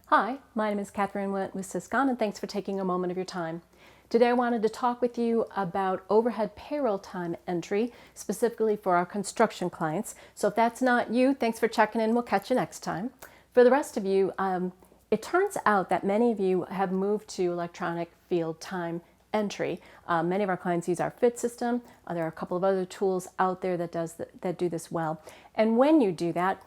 Hi, my name is Catherine with Syscon, and thanks for taking a moment of your time. Today I wanted to talk with you about overhead payroll time entry, specifically for our construction clients. So if that's not you, thanks for checking in. We'll catch you next time. For the rest of you, it turns out that many of you have moved to electronic field time entry. Many of our clients use our FIT system. There are a couple of other tools out there that do this well. And when you do that,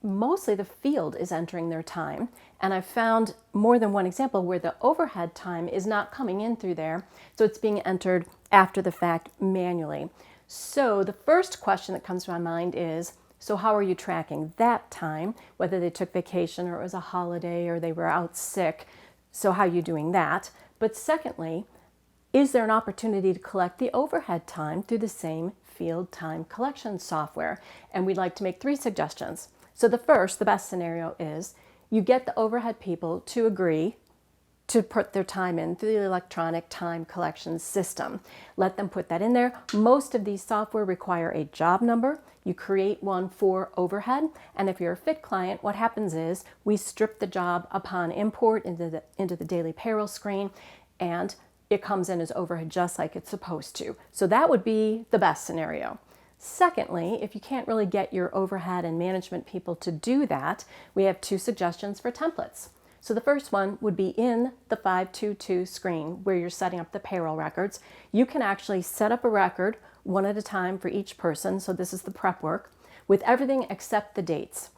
mostly the field is entering their time. And I've found more than one example where the overhead time is not coming in through there, so it's being entered after the fact manually. So the first question that comes to my mind is, so how are you tracking that time, whether they took vacation or it was a holiday or they were out sick? So how are you doing that? But secondly, is there an opportunity to collect the overhead time through the same field time collection software? And we'd like to make 3 suggestions. So the best scenario is you get the overhead people to agree to put their time in through the electronic time collection system. Let them put that in there. Most of these software require a job number. You create one for overhead. And if you're a FIT client, what happens is we strip the job upon import into the daily payroll screen, and it comes in as overhead just like it's supposed to. So that would be the best scenario. Secondly, if you can't really get your overhead and management people to do that, we have 2 suggestions for templates. So the first one would be in the 522 screen where you're setting up the payroll records. You can actually set up a record one at a time for each person, so this is the prep work, with everything except the dates.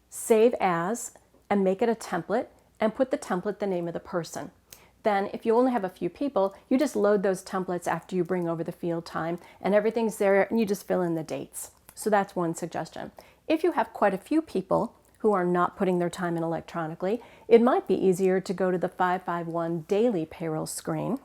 Save as and make it a template and put the template the name of the person. Then if you only have a few people, you just load those templates after you bring over the field time and everything's there and you just fill in the dates. So that's one suggestion. If you have quite a few people who are not putting their time in electronically, it might be easier to go to the 551 daily payroll screen,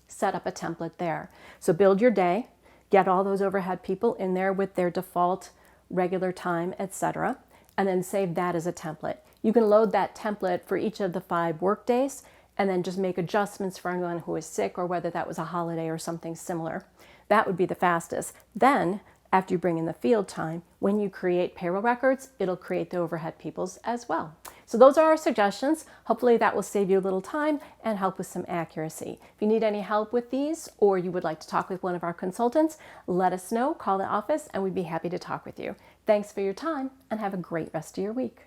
set up a template there. So build your day, get all those overhead people in there with their default regular time, etc., and then save that as a template. You can load that template for each of the 5 work days and then just make adjustments for anyone who is sick or whether that was a holiday or something similar. That would be the fastest. Then, after you bring in the field time, when you create payroll records, it'll create the overhead people's as well. So those are our suggestions. Hopefully that will save you a little time and help with some accuracy. If you need any help with these or you would like to talk with one of our consultants, let us know, call the office, and we'd be happy to talk with you. Thanks for your time and have a great rest of your week.